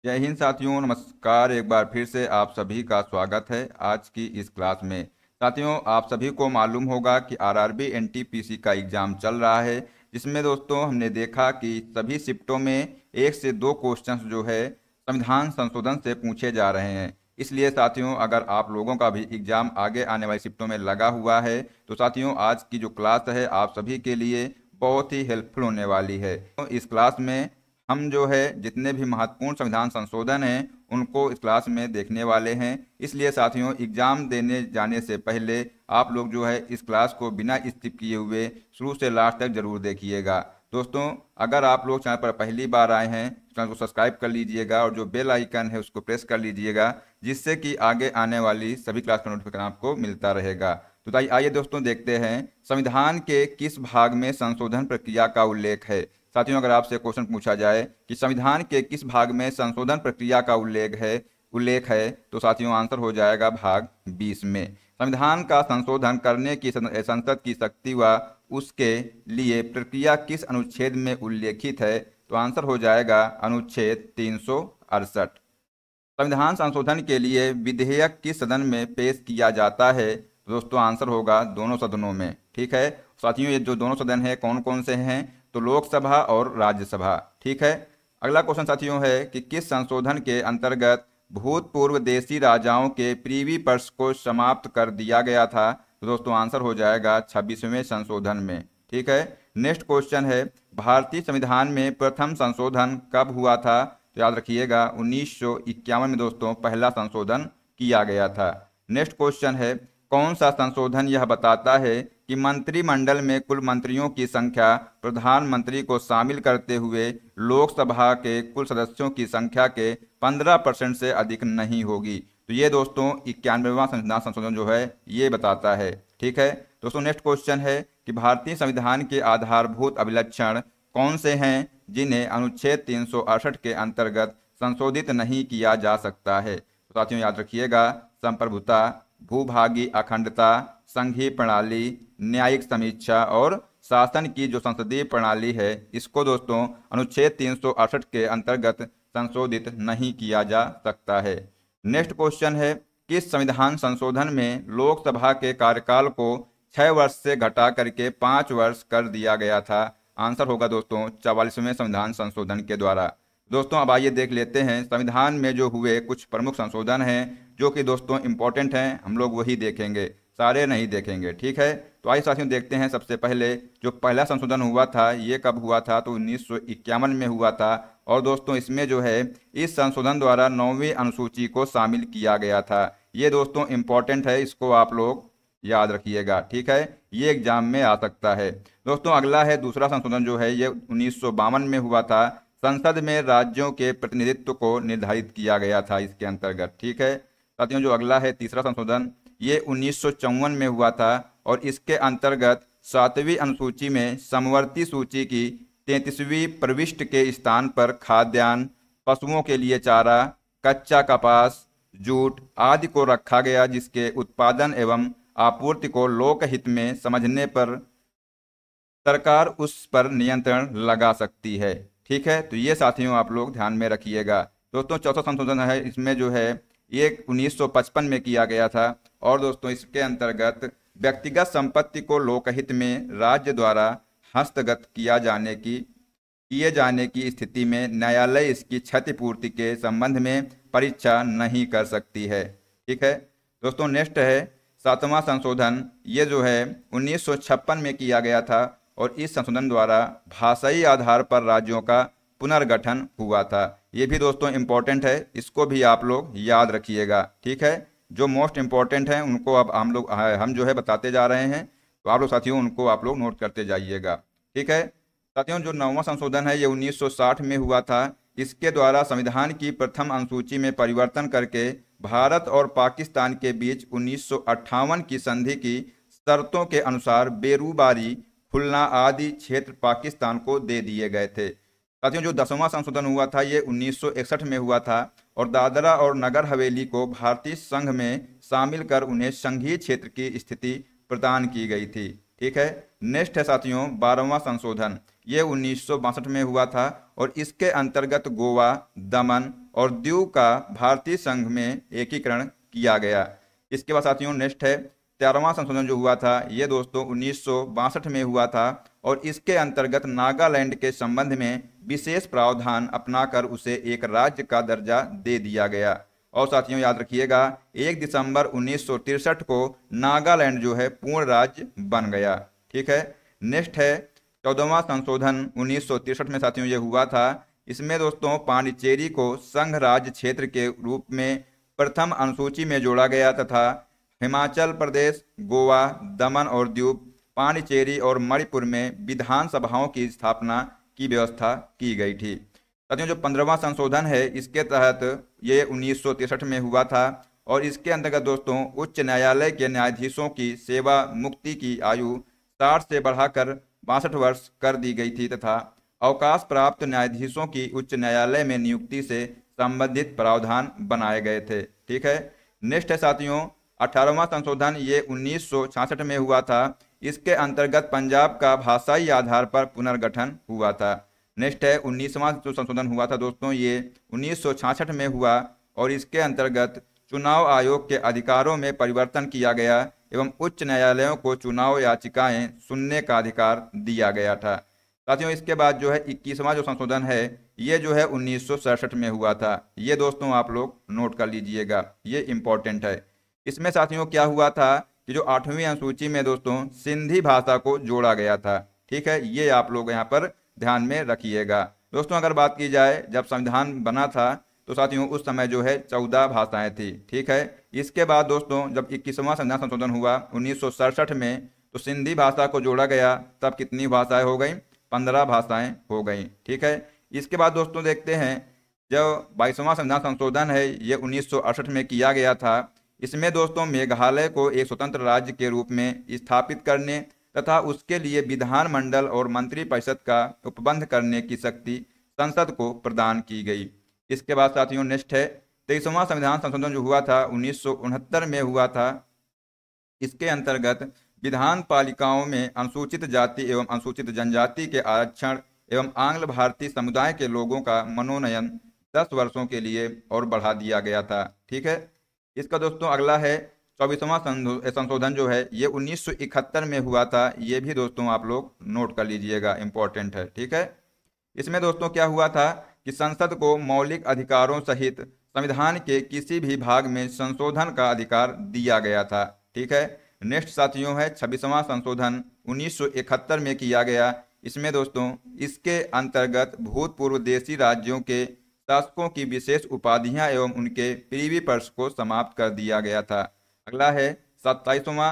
जय हिंद साथियों, नमस्कार। एक बार फिर से आप सभी का स्वागत है आज की इस क्लास में। साथियों, आप सभी को मालूम होगा कि आरआरबी एनटीपीसी का एग्ज़ाम चल रहा है, जिसमें दोस्तों हमने देखा कि सभी शिफ्टों में 1 से 2 क्वेश्चंस जो है संविधान संशोधन से पूछे जा रहे हैं। इसलिए साथियों, अगर आप लोगों का भी एग्ज़ाम आगे आने वाली शिफ्टों में लगा हुआ है तो साथियों, आज की जो क्लास है आप सभी के लिए बहुत ही हेल्पफुल होने वाली है। तो इस क्लास में हम जो है जितने भी महत्वपूर्ण संविधान संशोधन हैं उनको इस क्लास में देखने वाले हैं। इसलिए साथियों, एग्जाम देने जाने से पहले आप लोग जो है इस क्लास को बिना स्किप किए हुए शुरू से लास्ट तक जरूर देखिएगा। दोस्तों, अगर आप लोग चैनल पर पहली बार आए हैं चैनल को सब्सक्राइब कर लीजिएगा और जो बेल आइकन है उसको प्रेस कर लीजिएगा, जिससे कि आगे आने वाली सभी क्लास का नोटिफिकेशन आपको मिलता रहेगा। तो आइए दोस्तों, देखते हैं संविधान के किस भाग में संशोधन प्रक्रिया का उल्लेख है। साथियों, अगर आपसे क्वेश्चन पूछा जाए कि संविधान के किस भाग में संशोधन प्रक्रिया का उल्लेख है तो साथियों आंसर हो जाएगा भाग 20 में। संविधान का संशोधन करने की संसद की शक्ति व उसके लिए प्रक्रिया किस अनुच्छेद में उल्लेखित है तो आंसर हो जाएगा अनुच्छेद 368। संविधान संशोधन के लिए विधेयक किस सदन में पेश किया जाता है तो दोस्तों आंसर होगा दोनों सदनों में। ठीक है साथियों, ये जो दोनों सदन है कौन कौन से हैं तो लोकसभा और राज्यसभा। ठीक है, अगला क्वेश्चन साथियों है कि किस संशोधन के अंतर्गत भूतपूर्व देशी राजाओं के प्रीवी पर्स को समाप्त कर दिया गया था तो दोस्तों आंसर हो जाएगा 26वें संशोधन में। ठीक है, नेक्स्ट क्वेश्चन है भारतीय संविधान में प्रथम संशोधन कब हुआ था तो याद रखिएगा 1951 में दोस्तों पहला संशोधन किया गया था। नेक्स्ट क्वेश्चन है कौन सा संशोधन यह बताता है कि मंत्रिमंडल में कुल मंत्रियों की संख्या प्रधानमंत्री को शामिल करते हुए लोकसभा के कुल सदस्यों की संख्या के 15% से अधिक नहीं होगी। तो ये दोस्तों 91वां संविधान संशोधन जो है ये बताता है। ठीक है दोस्तों, नेक्स्ट क्वेश्चन है कि भारतीय संविधान के आधारभूत अभिलक्षण कौन से हैं जिन्हें अनुच्छेद 368 के अंतर्गत संशोधित नहीं किया जा सकता है। तो साथियों याद रखिएगा संप्रभुता, भूभागी अखंडता, संघीय प्रणाली, न्यायिक समीक्षा और शासन की जो संसदीय प्रणाली है इसको दोस्तों अनुच्छेद 368 के अंतर्गत संशोधित नहीं किया जा सकता है। नेक्स्ट क्वेश्चन है किस संविधान संशोधन में लोकसभा के कार्यकाल को 6 वर्ष से घटा करके 5 वर्ष कर दिया गया था। आंसर होगा दोस्तों 44वें संविधान संशोधन के द्वारा। दोस्तों अब आइए देख लेते हैं संविधान में जो हुए कुछ प्रमुख संशोधन हैं जो कि दोस्तों इंपॉर्टेंट हैं, हम लोग वही देखेंगे, सारे नहीं देखेंगे। ठीक है, तो आइए साथियों देखते हैं। सबसे पहले जो पहला संशोधन हुआ था ये कब हुआ था तो 1951 में हुआ था। और दोस्तों इसमें जो है इस संशोधन द्वारा 9वीं अनुसूची को शामिल किया गया था। ये दोस्तों इंपॉर्टेंट है, इसको आप लोग याद रखिएगा। ठीक है, ये एग्जाम में आ सकता है। दोस्तों अगला है दूसरा संशोधन जो है ये 1952 में हुआ था। संसद में राज्यों के प्रतिनिधित्व को निर्धारित किया गया था इसके अंतर्गत। ठीक है साथियों, जो अगला है तीसरा संशोधन ये 1954 में हुआ था और इसके अंतर्गत 7वीं अनुसूची में समवर्ती सूची की 33वीं प्रविष्टि के स्थान पर खाद्यान्न, पशुओं के लिए चारा, कच्चा कपास, जूट आदि को रखा गया, जिसके उत्पादन एवं आपूर्ति को लोकहित में समझने पर सरकार उस पर नियंत्रण लगा सकती है। ठीक है, तो ये साथियों आप लोग ध्यान में रखिएगा। दोस्तों चौथा संशोधन है, इसमें जो है ये 1955 में किया गया था और दोस्तों इसके अंतर्गत व्यक्तिगत संपत्ति को लोकहित में राज्य द्वारा हस्तगत किए जाने की स्थिति में न्यायालय इसकी क्षतिपूर्ति के संबंध में परीक्षा नहीं कर सकती है। ठीक है दोस्तों, नेक्स्ट है 7वां संशोधन, ये जो है 1956 में किया गया था और इस संशोधन द्वारा भाषाई आधार पर राज्यों का पुनर्गठन हुआ था। ये भी दोस्तों इंपॉर्टेंट है, इसको भी आप लोग याद रखिएगा। ठीक है, जो मोस्ट इंपॉर्टेंट है उनको अब हम जो है बताते जा रहे हैं, तो आप लोग साथियों उनको आप लोग नोट करते जाइएगा। ठीक है साथियों, जो 9वां संशोधन है ये 1960 में हुआ था। इसके द्वारा संविधान की प्रथम अनुसूची में परिवर्तन करके भारत और पाकिस्तान के बीच 1958 की संधि की शर्तों के अनुसार बेरूबारी, खुलना आदि क्षेत्र पाकिस्तान को दे दिए गए थे। साथियों जो 10वां संशोधन हुआ था ये 1961 में हुआ था और दादरा और नगर हवेली को भारतीय संघ में शामिल कर उन्हें संघीय क्षेत्र की स्थिति प्रदान की गई थी। ठीक है, नेक्स्ट है साथियों 12वां संशोधन, ये 1962 में हुआ था और इसके अंतर्गत गोवा, दमन और दीव का भारतीय संघ में एकीकरण किया गया। इसके बाद साथियों नेक्स्ट है 13वां संशोधन जो हुआ था ये दोस्तों 1962 में हुआ था और इसके अंतर्गत नागालैंड के संबंध में विशेष प्रावधान अपनाकर उसे एक राज्य का दर्जा दे दिया गया। और साथियों याद रखिएगा 1 दिसंबर 1963 को नागालैंड जो है पूर्ण राज्य बन गया। ठीक है, नेक्स्ट है 14वां संशोधन 1963 में साथियों ये हुआ था। इसमें दोस्तों पांडिचेरी को संघ राज्य क्षेत्र के रूप में प्रथम अनुसूची में जोड़ा गया तथा हिमाचल प्रदेश, गोवा, दमन और दीव, पांडिचेरी और मणिपुर में विधानसभाओं की स्थापना की व्यवस्था की गई थी। साथियों जो 15वां संशोधन है इसके तहत ये 1963 में हुआ था और इसके अंतर्गत दोस्तों उच्च न्यायालय के न्यायाधीशों की सेवा मुक्ति की आयु 60 से बढ़ाकर 62 वर्ष कर दी गई थी तथा अवकाश प्राप्त न्यायाधीशों की उच्च न्यायालय में नियुक्ति से संबंधित प्रावधान बनाए गए थे। ठीक है, नेक्स्ट है साथियों 18वां संशोधन ये 1966 में हुआ था। इसके अंतर्गत पंजाब का भाषाई आधार पर पुनर्गठन हुआ था। नेक्स्ट है 19वां जो संशोधन हुआ था दोस्तों ये 1966 में हुआ और इसके अंतर्गत चुनाव आयोग के अधिकारों में परिवर्तन किया गया एवं उच्च न्यायालयों को चुनाव याचिकाएं सुनने का अधिकार दिया गया था। साथियों इसके बाद जो है 21वां जो संशोधन है ये जो है 1967 में हुआ था। ये दोस्तों आप लोग नोट कर लीजिएगा, ये इंपॉर्टेंट है। इसमें साथियों क्या हुआ था कि जो 8वीं अनुसूची में दोस्तों सिंधी भाषा को जोड़ा गया था। ठीक है, ये आप लोग यहाँ पर ध्यान में रखिएगा। दोस्तों अगर बात की जाए जब संविधान बना था तो साथियों उस समय जो है 14 भाषाएं थी। ठीक है, इसके बाद दोस्तों जब 21वां संविधान संशोधन हुआ 1967 में तो सिंधी भाषा को जोड़ा गया, तब कितनी भाषाएं हो गई? 15 भाषाएं हो गई। ठीक है, इसके बाद दोस्तों देखते हैं जब 22वां संविधान संशोधन है ये 1968 में किया गया था। इसमें दोस्तों मेघालय को एक स्वतंत्र राज्य के रूप में स्थापित करने तथा उसके लिए विधानमंडल और मंत्रिपरिषद का उपबंध करने की शक्ति संसद को प्रदान की गई। इसके बाद साथियों नेक्स्ट है 23वां संविधान संशोधन जो हुआ था 1969 में हुआ था। इसके अंतर्गत विधान पालिकाओं में अनुसूचित जाति एवं अनुसूचित जनजाति के आरक्षण एवं आंग्ल भारतीय समुदाय के लोगों का मनोनयन 10 वर्षों के लिए और बढ़ा दिया गया था। ठीक है, इसका दोस्तों अगला है 24वां संशोधन जो है ये 1971 में हुआ था। ये भी दोस्तों आप लोग नोट कर लीजिएगा, इंपॉर्टेंट है। ठीक है, इसमें दोस्तों क्या हुआ था कि संसद को मौलिक अधिकारों सहित संविधान के किसी भी भाग में संशोधन का अधिकार दिया गया था। ठीक है, नेक्स्ट साथियों है 26वां संशोधन 1971 में किया गया। इसमें दोस्तों इसके अंतर्गत भूतपूर्व देशी राज्यों के शासकों की विशेष उपाधियां एवं उनके प्रीवी पर्स को समाप्त कर दिया गया था। अगला है 27वां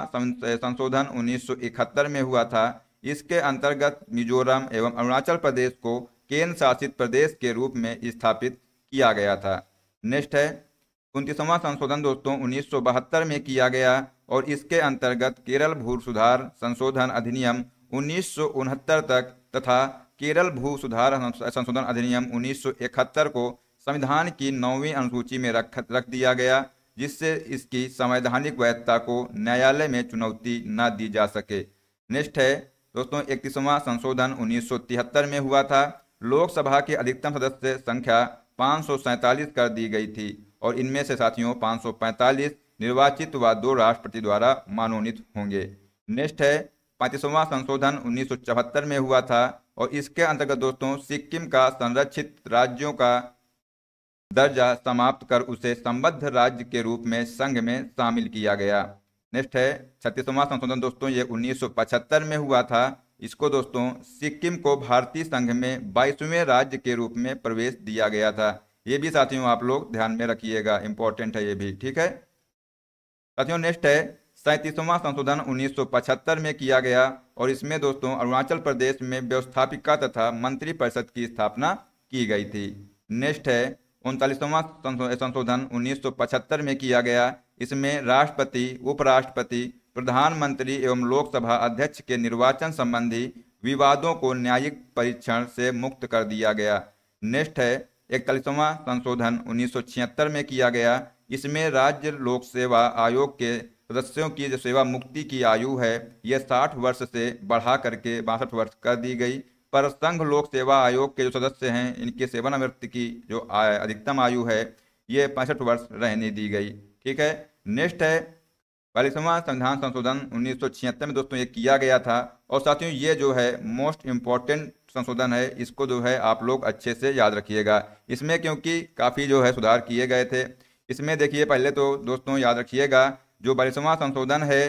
संशोधन 1971 में हुआ था। इसके अंतर्गत मिजोरम एवं अरुणाचल प्रदेश को केंद्र शासित प्रदेश के रूप में स्थापित किया गया था। नेक्स्ट है 29वां संशोधन दोस्तों 1972 में किया गया और इसके अंतर्गत केरल भू सुधार संशोधन अधिनियम 1969 तक तथा केरल भू सुधार संशोधन अधिनियम 1971 को संविधान की 9वीं अनुसूची में रख दिया गया, जिससे इसकी संवैधानिक वैधता को न्यायालय में चुनौती न दी जा सके। नेक्स्ट है दोस्तों 31वां संशोधन 1973 में हुआ था। लोकसभा की अधिकतम सदस्य संख्या 547 कर दी गई थी और इनमें से साथियों 545 निर्वाचित व 2 राष्ट्रपति द्वारा मनोनीत होंगे। नेक्स्ट है 35वां संशोधन 1974 में हुआ था और इसके अंतर्गत दोस्तों सिक्किम का संरक्षित राज्यों का दर्जा समाप्त कर उसे संबद्ध राज्य के रूप में संघ में शामिल किया गया। नेक्स्ट है 36वां संशोधन दोस्तों ये 1975 में हुआ था। इसको दोस्तों सिक्किम को भारतीय संघ में 22वें राज्य के रूप में प्रवेश दिया गया था। ये भी साथियों आप लोग ध्यान में रखिएगा, इंपॉर्टेंट है ये भी। ठीक है साथियों, नेक्स्ट है 37वां संशोधन 1975 में किया गया और इसमें दोस्तों अरुणाचल प्रदेश में व्यवस्थापिका तथा मंत्रिपरिषद की स्थापना की गई थी। नेक्स्ट है 39वां संशोधन 1975 में किया गया। इसमें राष्ट्रपति, उपराष्ट्रपति, प्रधानमंत्री एवं लोकसभा अध्यक्ष के निर्वाचन संबंधी विवादों को न्यायिक परीक्षण से मुक्त कर दिया गया। नेक्स्ट है 41वां संशोधन 1976 में किया गया। इसमें राज्य लोक सेवा आयोग के सदस्यों की जो सेवा मुक्ति की आयु है यह 60 वर्ष से बढ़ा करके 62 वर्ष कर दी गई, पर संघ लोक सेवा आयोग के जो सदस्य हैं इनके सेवानिवृत्ति की जो अधिकतम आयु है ये 65 वर्ष रहने दी गई। ठीक है, नेक्स्ट है 42वां संविधान संशोधन 1976 में दोस्तों ये किया गया था। और साथियों ये जो है मोस्ट इम्पोर्टेंट संशोधन है, इसको जो है आप लोग अच्छे से याद रखिएगा। इसमें क्योंकि काफ़ी जो है सुधार किए गए थे। इसमें देखिए पहले तो दोस्तों याद रखिएगा जो 42वां संशोधन है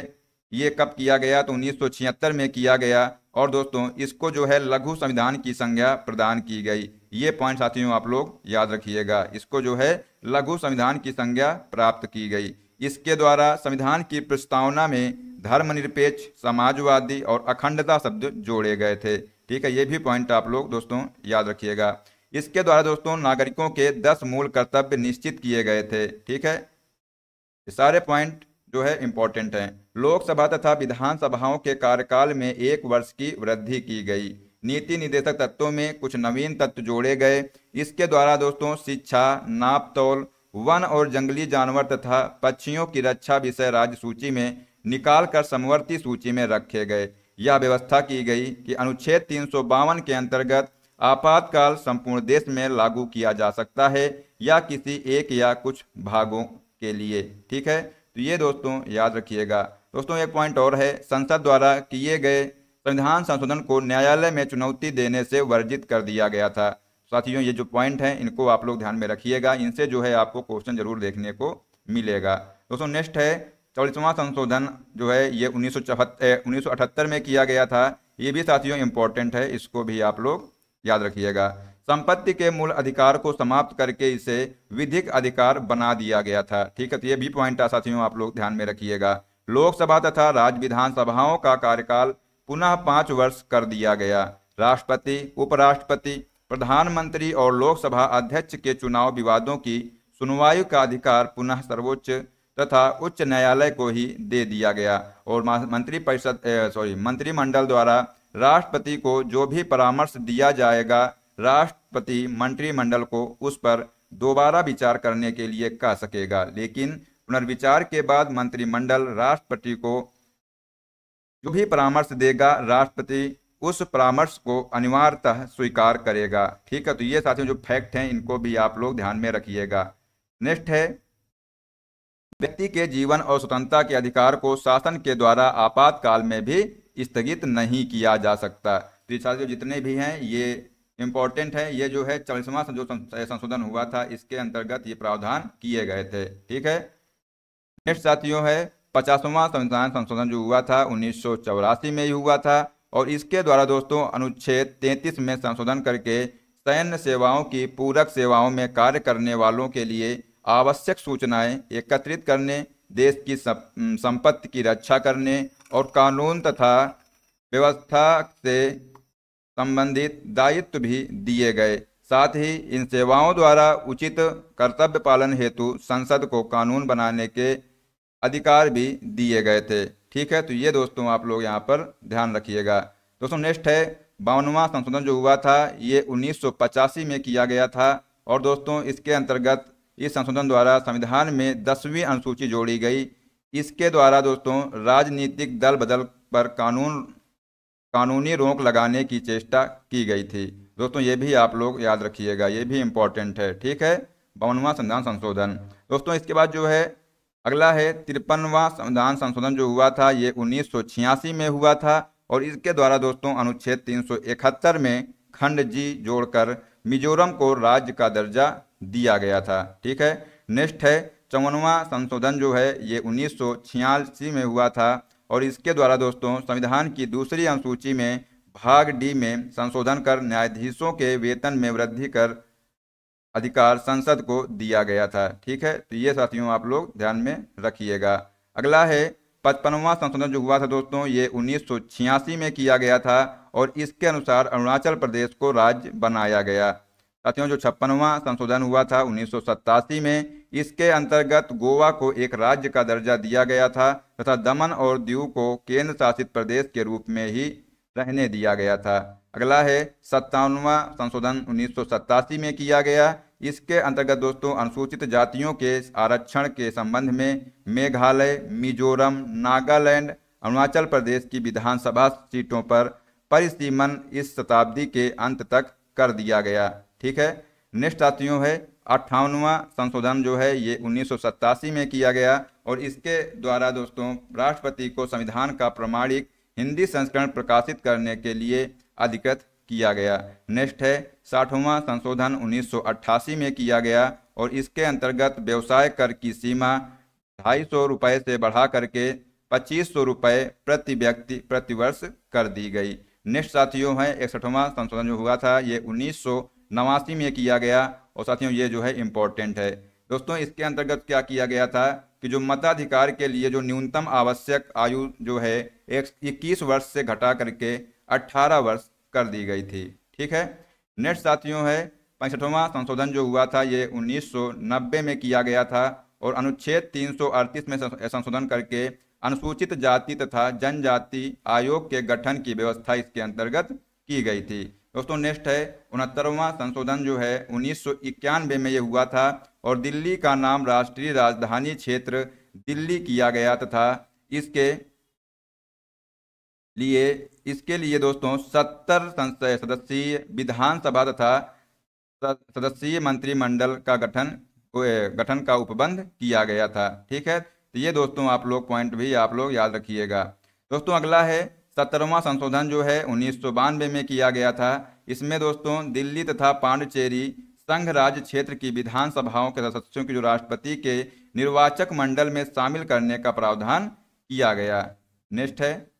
ये कब किया गया, तो 1976 में किया गया। और दोस्तों इसको जो है लघु संविधान की संज्ञा प्रदान की गई। ये पॉइंट साथियों आप लोग याद रखिएगा, इसको जो है लघु संविधान की संज्ञा प्राप्त की गई। इसके द्वारा संविधान की प्रस्तावना में धर्मनिरपेक्ष, समाजवादी और अखंडता शब्द जोड़े गए थे। ठीक है, ये भी पॉइंट आप लोग दोस्तों याद रखिएगा। इसके द्वारा दोस्तों नागरिकों के 10 मूल कर्तव्य निश्चित किए गए थे। ठीक है, ये सारे पॉइंट जो है इंपॉर्टेंट हैं। लोकसभा तथा विधानसभाओं के कार्यकाल में 1 वर्ष की वृद्धि की गई। नीति निर्देशक तत्वों में कुछ नवीन तत्व जोड़े गए। इसके द्वारा दोस्तों शिक्षा, नापतोल, वन और जंगली जानवर तथा पक्षियों की रक्षा विषय राज्य सूची में निकाल कर समवर्ती सूची में रखे गए। यह व्यवस्था की गई कि अनुच्छेद 352 के अंतर्गत आपातकाल संपूर्ण देश में लागू किया जा सकता है या किसी एक या कुछ भागों के लिए। ठीक है, तो ये दोस्तों याद रखिएगा। दोस्तों एक पॉइंट और है, संसद द्वारा किए गए संविधान संशोधन को न्यायालय में चुनौती देने से वर्जित कर दिया गया था। साथियों ये जो पॉइंट हैं इनको आप लोग ध्यान में रखिएगा, इनसे जो है आपको क्वेश्चन जरूर देखने को मिलेगा। दोस्तों नेक्स्ट है 44वां संशोधन जो है ये 1978 में किया गया था। ये भी साथियों इंपॉर्टेंट है, इसको भी आप लोग याद रखिएगा। संपत्ति के मूल अधिकार को समाप्त करके इसे विधिक अधिकार बना दिया गया था। ठीक है, तो ये भी पॉइंट साथियों आप लोग ध्यान में रखिएगा। लोकसभा तथा राज्य विधानसभाओं का कार्यकाल पुनः 5 वर्ष कर दिया गया। राष्ट्रपति, उपराष्ट्रपति, प्रधानमंत्री और लोकसभा अध्यक्ष के चुनाव विवादों की सुनवाई का अधिकार पुनः सर्वोच्च तथा उच्च न्यायालय को ही दे दिया गया। और मंत्रिमंडल द्वारा राष्ट्रपति को जो भी परामर्श दिया जाएगा राष्ट्रपति मंत्रिमंडल को उस पर दोबारा विचार करने के लिए कह सकेगा, लेकिन पुनर्विचार के बाद मंत्रिमंडल राष्ट्रपति को जो भी परामर्श देगा राष्ट्रपति उस परामर्श को अनिवार्यतः स्वीकार करेगा। ठीक है, तो ये साथियों जो फैक्ट हैं इनको भी आप लोग ध्यान में रखिएगा। नेक्स्ट है व्यक्ति के जीवन और स्वतंत्रता के अधिकार को शासन के द्वारा आपातकाल में भी स्थगित नहीं किया जा सकता। तो ये साथियों जितने भी हैं ये इंपॉर्टेंट है। ये जो है 40वां जो संशोधन हुआ था इसके अंतर्गत ये प्रावधान किए गए थे। ठीक है, नेक्स्ट साथियों है 50वां संविधान संशोधन जो हुआ था 1984 में ही हुआ था। और इसके द्वारा दोस्तों अनुच्छेद 33 में संशोधन करके सैन्य सेवाओं की पूरक सेवाओं में कार्य करने वालों के लिए आवश्यक सूचनाएं एकत्रित करने, देश की संपत्ति की रक्षा करने और कानून तथा व्यवस्था से संबंधित दायित्व भी दिए गए। साथ ही इन सेवाओं द्वारा उचित कर्तव्य पालन हेतु संसद को कानून बनाने के अधिकार भी दिए गए थे। ठीक है, तो ये दोस्तों आप लोग यहाँ पर ध्यान रखिएगा। दोस्तों नेक्स्ट है 52वां संशोधन जो हुआ था ये 1985 में किया गया था। और दोस्तों इसके अंतर्गत इस संशोधन द्वारा संविधान में 10वीं अनुसूची जोड़ी गई। इसके द्वारा दोस्तों राजनीतिक दल बदल पर कानूनी रोक लगाने की चेष्टा की गई थी। दोस्तों ये भी आप लोग याद रखिएगा, ये भी इम्पोर्टेंट है। ठीक है, 52वां संविधान संशोधन। दोस्तों इसके बाद जो है अगला है 53वां संविधान संशोधन जो हुआ था ये 1986 में हुआ था। और इसके द्वारा दोस्तों अनुच्छेद 371 में खंड जी जोड़कर मिजोरम को राज्य का दर्जा दिया गया था। ठीक है, नेक्स्ट है 54वां संशोधन जो है ये 1986 में हुआ था। और इसके द्वारा दोस्तों संविधान की दूसरी अनुसूची में भाग डी में संशोधन कर न्यायाधीशों के वेतन में वृद्धि कर अधिकार संसद को दिया गया था। ठीक है, तो ये साथियों आप लोग ध्यान में रखिएगा। अगला है 55वां संशोधन जो हुआ था दोस्तों ये 1986 में किया गया था। और इसके अनुसार अरुणाचल प्रदेश को राज्य बनाया गया। साथियों जो 56वां संशोधन हुआ था 1987 में, इसके अंतर्गत गोवा को एक राज्य का दर्जा दिया गया था तथा दमन और दीव को केंद्र शासित प्रदेश के रूप में ही रहने दिया गया था। अगला है 57वां संशोधन 1987 में किया गया। इसके अंतर्गत दोस्तों अनुसूचित जातियों के आरक्षण के संबंध में मेघालय, मिजोरम, नागालैंड, अरुणाचल प्रदेश की विधानसभा सीटों पर परिसीमन इस शताब्दी के अंत तक कर दिया गया। ठीक है, नेक्स्ट साथियों है 58वां संशोधन जो है ये 1987 में किया गया और इसके द्वारा दोस्तों राष्ट्रपति को संविधान का प्रमाणिक हिंदी संस्करण प्रकाशित करने के लिए अधिकृत किया गया। नेक्स्ट है 60वां संशोधन 1988 में किया गया और इसके अंतर्गत व्यवसाय कर की सीमा 250 रुपये से बढ़ा करके 2500 रुपये प्रति व्यक्ति प्रति वर्ष कर दी गई। नेक्स्ट साथियों है 61वां संशोधन जो हुआ था ये 1989 में किया गया और साथियों ये जो है इम्पोर्टेंट है दोस्तों। इसके अंतर्गत क्या किया गया था कि जो मताधिकार के लिए जो न्यूनतम आवश्यक आयु जो है 21 वर्ष से घटा करके 18 वर्ष कर दी गई थी। ठीक है, नेक्स्ट साथियों है 65वां संशोधन जो हुआ था ये 1990 में किया गया था और अनुच्छेद 338 में संशोधन करके अनुसूचित जाति तथा जनजाति आयोग के गठन की व्यवस्था इसके अंतर्गत की गई थी दोस्तों। नेक्स्ट है 69वां संशोधन जो है 1991 में ये हुआ था और दिल्ली का नाम राष्ट्रीय राजधानी क्षेत्र दिल्ली किया गया तथा इसके लिए दोस्तों 70 सदस्यीय विधानसभा तथा सदस्यीय मंत्रिमंडल का गठन का उपबंध किया गया था। ठीक है, तो ये दोस्तों आप लोग पॉइंट भी आप लोग याद रखिएगा दोस्तों। अगला है 70वां संशोधन जो है 1992 में किया गया था। इसमें दोस्तों दिल्ली तथा पांडिचेरी संघ राज्य क्षेत्र की विधानसभाओं के सदस्यों की जो राष्ट्रपति के निर्वाचक मंडल में शामिल करने का प्रावधान किया गया। नेक्स्ट है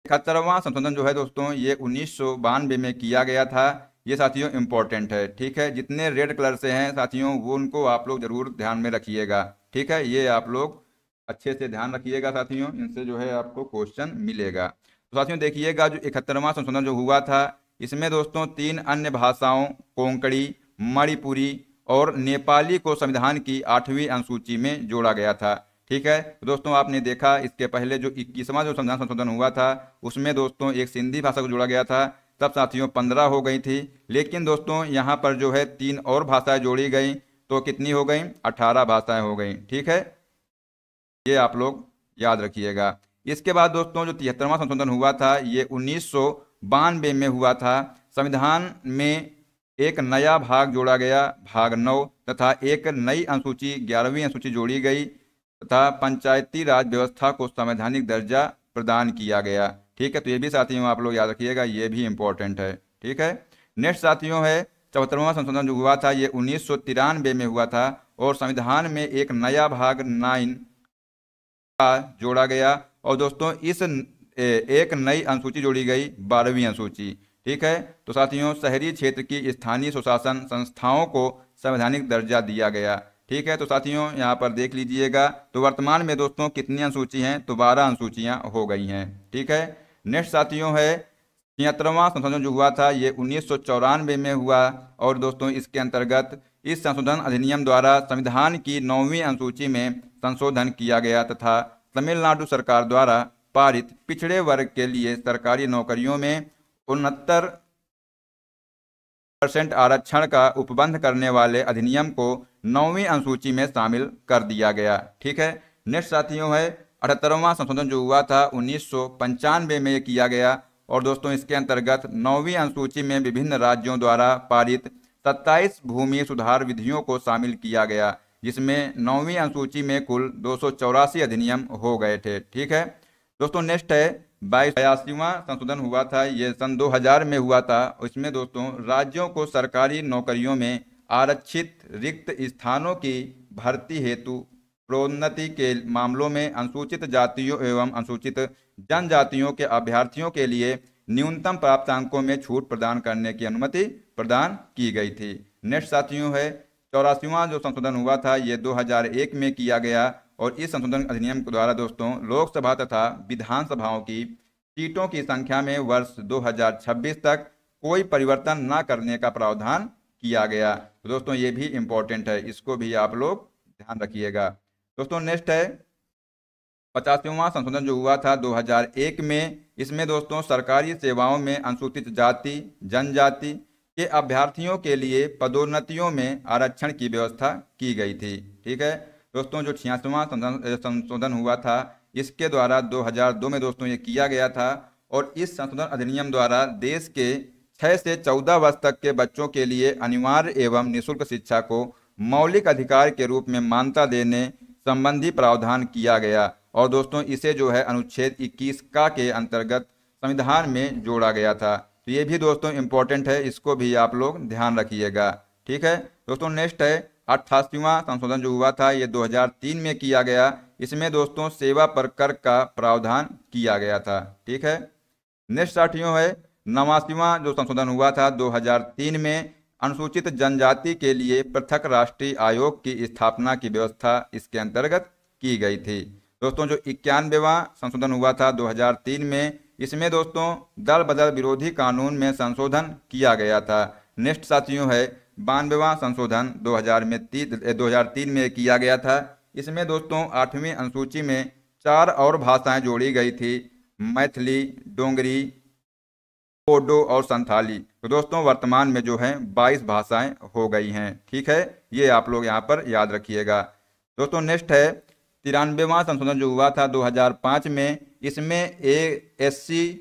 71वां संशोधन जो है दोस्तों ये 1992 में किया गया था। ये साथियों इम्पोर्टेंट है। ठीक है, जितने रेड कलर से हैं साथियों वो उनको आप लोग जरूर ध्यान में रखिएगा। ठीक है, ये आप लोग अच्छे से ध्यान रखिएगा साथियों, इनसे जो है आपको क्वेश्चन मिलेगा। तो साथियों देखिएगा जो 71वां संशोधन जो हुआ था इसमें दोस्तों 3 अन्य भाषाओं कोंकणी, मणिपुरी और नेपाली को संविधान की 8वीं अनुसूची में जोड़ा गया था। ठीक है, तो दोस्तों आपने देखा इसके पहले जो 21वां जो संविधान संशोधन हुआ था उसमें दोस्तों एक सिंधी भाषा को जोड़ा गया था, तब साथियों 15 हो गई थी। लेकिन दोस्तों यहाँ पर जो है 3 और भाषाएं जोड़ी गई तो कितनी हो गई 18 भाषाएं हो गई। ठीक है, ये आप लोग याद रखिएगा। इसके बाद दोस्तों जो 73वां संशोधन हुआ था ये 1992 में हुआ था। संविधान में एक नया भाग जोड़ा गया, भाग 9 तथा एक नई अनुसूची 11वीं अनुसूची जोड़ी गई तथा पंचायती राज व्यवस्था को संवैधानिक दर्जा प्रदान किया गया। ठीक है, तो ये भी साथियों आप लोग याद रखिएगा, ये भी इम्पोर्टेंट है। ठीक है, नेक्स्ट साथियों है 74वां संशोधन जो हुआ था ये 1993 में हुआ था और संविधान में एक नया भाग 9 का जोड़ा गया और दोस्तों इस एक नई अनुसूची जोड़ी गई 12वीं अनुसूची। ठीक है, तो साथियों शहरी क्षेत्र की स्थानीय स्वशासन संस्थाओं को संवैधानिक दर्जा दिया गया। ठीक है, तो साथियों यहाँ पर देख लीजिएगा तो वर्तमान में दोस्तों कितनी अनुसूची हैं तो 12 अनुसूचियाँ हो गई हैं। ठीक है, नेक्स्ट साथियों है 76वां संशोधन जो हुआ था ये 1994 में हुआ और दोस्तों इसके अंतर्गत इस संशोधन अधिनियम द्वारा संविधान की 9वीं अनुसूची में संशोधन किया गया तथा तमिलनाडु सरकार द्वारा पारित पिछड़े वर्ग के लिए सरकारी नौकरियों में 69% आरक्षण का उपबंध करने वाले अधिनियम को 9वीं अनुसूची में शामिल कर दिया गया। ठीक है, नेक्स्ट साथियों है 78वां संशोधन जो हुआ था 1995 में किया गया और दोस्तों इसके अंतर्गत 9वीं अनुसूची में विभिन्न राज्यों द्वारा पारित 27 भूमि सुधार विधियों को शामिल किया गया, जिसमें 9वीं अनुसूची में कुल 284 अधिनियम हो गए थे। ठीक है दोस्तों, नेक्स्ट है 82वां संशोधन हुआ था, ये सन 2000 में हुआ था। इसमें दोस्तों राज्यों को सरकारी नौकरियों में आरक्षित रिक्त स्थानों की भर्ती हेतु प्रोन्नति के मामलों में अनुसूचित जातियों एवं अनुसूचित जनजातियों के अभ्यर्थियों के लिए न्यूनतम प्राप्तांकों में छूट प्रदान करने की अनुमति प्रदान की गई थी। नेक्स्ट साथियों है 84वां जो संशोधन हुआ था ये 2001 में किया गया और इस संशोधन अधिनियम के द्वारा दोस्तों लोकसभा तथा विधानसभाओं की सीटों की संख्या में वर्ष 2026 तक कोई परिवर्तन न करने का प्रावधान किया गया। तो दोस्तों ये भी इम्पोर्टेंट है, इसको भी आप लोग ध्यान रखिएगा। दोस्तों नेक्स्ट है 85वां संशोधन जो हुआ था 2001 में। इसमें दोस्तों सरकारी सेवाओं में अनुसूचित जाति जनजाति के अभ्यर्थियों के लिए पदोन्नतियों में आरक्षण की व्यवस्था की गई थी। ठीक है दोस्तों, जो 86वां संशोधन हुआ था इसके द्वारा 2002 में दोस्तों ये किया गया था और इस संशोधन अधिनियम द्वारा देश के 6 से 14 वर्ष तक के बच्चों के लिए अनिवार्य एवं निःशुल्क शिक्षा को मौलिक अधिकार के रूप में मान्यता देने संबंधी प्रावधान किया गया। और दोस्तों इसे जो है अनुच्छेद 21 का के अंतर्गत संविधान में जोड़ा गया था। तो ये भी दोस्तों इम्पोर्टेंट है, इसको भी आप लोग ध्यान रखिएगा। ठीक है दोस्तों, नेक्स्ट है 88वां संशोधन जो हुआ था, ये 2003 में किया गया। इसमें दोस्तों सेवा पर कर का प्रावधान किया गया था। ठीक है, नेक्स्ट साथियों है 89वां जो संशोधन हुआ था 2003 में, अनुसूचित जनजाति के लिए पृथक राष्ट्रीय आयोग की स्थापना की व्यवस्था इसके अंतर्गत की गई थी। दोस्तों जो 91वां संशोधन हुआ था 2003 में, इसमें दोस्तों दल बदल विरोधी कानून में संशोधन किया गया था। नेक्स्ट साथियों है 92वां संशोधन 2003 में किया गया था। इसमें दोस्तों 8वीं अनुसूची में 4 और भाषाएं जोड़ी गई थी, मैथिली, डोंगरी, बोडो और संथाली। तो दोस्तों वर्तमान में जो है 22 भाषाएं हो गई हैं। ठीक है, ये आप लोग यहाँ पर याद रखिएगा। दोस्तों नेक्स्ट है 93वां संशोधन जो हुआ था 2005 में, इसमें SC,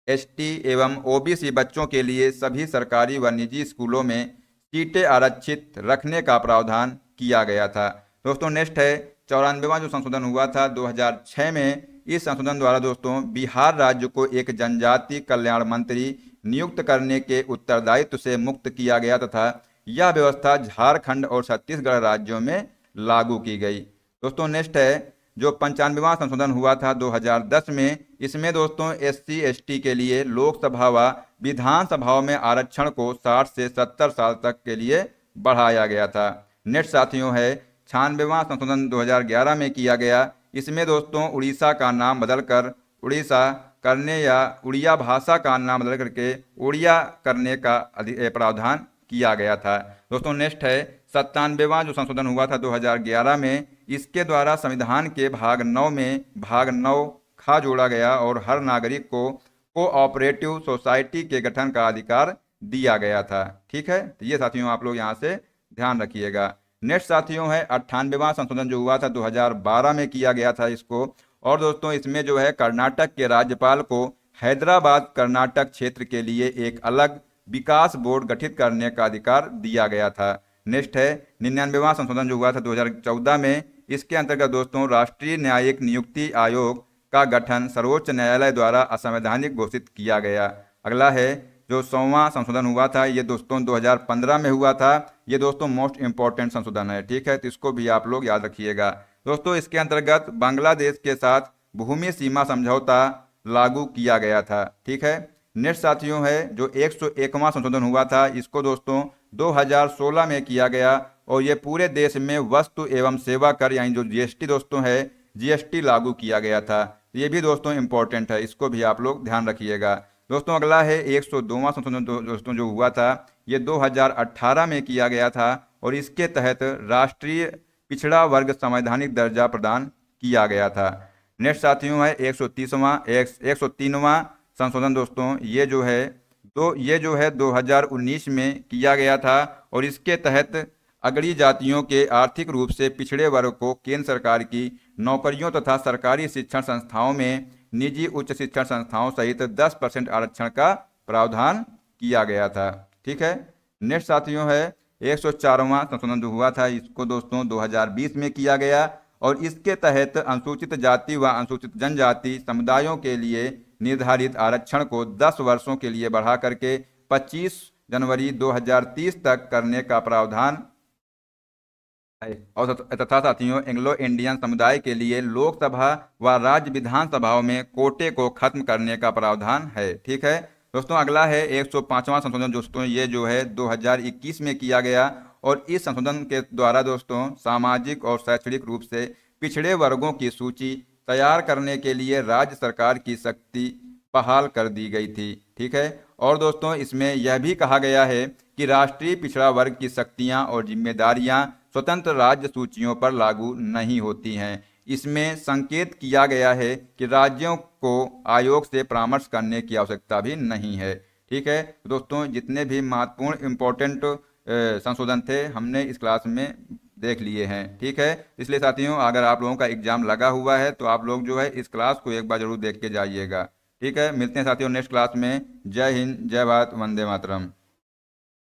ST एवं OBC बच्चों के लिए सभी सरकारी व निजी स्कूलों में सीटें आरक्षित रखने का प्रावधान किया गया था। दोस्तों नेक्स्ट है 94वां जो संशोधन हुआ था 2006 में, इस संशोधन द्वारा दोस्तों बिहार राज्य को एक जनजाति कल्याण मंत्री नियुक्त करने के उत्तरदायित्व से मुक्त किया गया तथा यह व्यवस्था झारखंड और छत्तीसगढ़ राज्यों में लागू की गई। दोस्तों नेक्स्ट है जो 95वां संशोधन हुआ था 2010 में, इसमें दोस्तों SC, ST के लिए लोकसभा व विधानसभाओं में आरक्षण को 60 से 70 साल तक के लिए बढ़ाया गया था। नेक्स्ट साथियों है 96वां संशोधन 2011 में किया गया। इसमें दोस्तों उड़ीसा का नाम बदलकर उड़ीसा करने या उड़िया भाषा का नाम बदल करके उड़िया करने का प्रावधान किया गया था। दोस्तों नेक्स्ट है 97वां जो संशोधन हुआ था 2011 में, इसके द्वारा संविधान के भाग 9 में भाग 9 खा जोड़ा गया और हर नागरिक को कोऑपरेटिव सोसाइटी के गठन का अधिकार दिया गया था। ठीक है, तो ये साथियों आप लोग यहाँ से ध्यान रखिएगा। नेक्स्ट साथियों है 98वां संशोधन जो हुआ था 2012 में किया गया था इसको। और दोस्तों इसमें जो है कर्नाटक के राज्यपाल को हैदराबाद कर्नाटक क्षेत्र के लिए एक अलग विकास बोर्ड गठित करने का अधिकार दिया गया था। नेक्स्ट है 99वां संशोधन जो हुआ था 2014 में, इसके अंतर्गत दोस्तों राष्ट्रीय न्यायिक नियुक्ति आयोग का गठन सर्वोच्च न्यायालय द्वारा असंवैधानिक घोषित किया गया। अगला है जो 100वां संशोधन हुआ था, ये दोस्तों 2015 में हुआ था। ये दोस्तों मोस्ट इंपॉर्टेंट संशोधन है। ठीक है, तो इसको भी आप लोग याद रखिएगा। दोस्तों इसके अंतर्गत बांग्लादेश के साथ भूमि सीमा समझौता लागू किया गया था। ठीक है, नेक्स्ट साथियों है जो 101वां संशोधन हुआ था, इसको दोस्तों 2016 में किया गया और ये पूरे देश में वस्तु एवं सेवा कर यानी जो GST दोस्तों है, GST लागू किया गया था। ये भी दोस्तों इंपॉर्टेंट है, इसको भी आप लोग ध्यान रखिएगा। दोस्तों अगला है 102वां संशोधन दोस्तों जो हुआ था, ये 2018 में किया गया था और इसके तहत राष्ट्रीय पिछड़ा वर्ग संवैधानिक दर्जा प्रदान किया गया था। नेक्स्ट साथियों है 103वां संशोधन दोस्तों, ये जो है 2019 में किया गया था और इसके तहत अगड़ी जातियों के आर्थिक रूप से पिछड़े वर्ग को केंद्र सरकार की नौकरियों तथा सरकारी शिक्षण संस्थाओं में निजी उच्च शिक्षण संस्थाओं सहित 10% आरक्षण का प्रावधान किया गया था। ठीक है, नेक्स्ट साथियों है 104वां संशोधन जो हुआ था, इसको दोस्तों 2020 में किया गया और इसके तहत अनुसूचित जाति व अनुसूचित जनजाति समुदायों के लिए निर्धारित आरक्षण को 10 वर्षों के लिए बढ़ा करके 25 जनवरी 2030 तक करने का प्रावधान है। और तथा साथियों एंग्लो इंडियन समुदाय के लिए लोकसभा व राज्य विधानसभाओं में कोटे को खत्म करने का प्रावधान है। ठीक है दोस्तों, अगला है 105वां संशोधन दोस्तों, ये जो है 2021 में किया गया और इस संशोधन के द्वारा दोस्तों सामाजिक और शैक्षणिक रूप से पिछड़े वर्गों की सूची तैयार करने के लिए राज्य सरकार की शक्ति बहाल कर दी गई थी। ठीक है, और दोस्तों इसमें यह भी कहा गया है कि राष्ट्रीय पिछड़ा वर्ग की शक्तियां और जिम्मेदारियां स्वतंत्र राज्य सूचियों पर लागू नहीं होती हैं। इसमें संकेत किया गया है कि राज्यों को आयोग से परामर्श करने की आवश्यकता भी नहीं है। ठीक है दोस्तों, जितने भी महत्वपूर्ण इम्पोर्टेंट संशोधन थे हमने इस क्लास में देख लिए हैं। ठीक है, इसलिए साथियों अगर आप लोगों का एग्जाम लगा हुआ है तो आप लोग जो है इस क्लास को एक बार जरूर देख के जाइएगा। ठीक है, मिलते हैं साथियों नेक्स्ट क्लास में। जय हिंद, जय भारत, वंदे मातरम।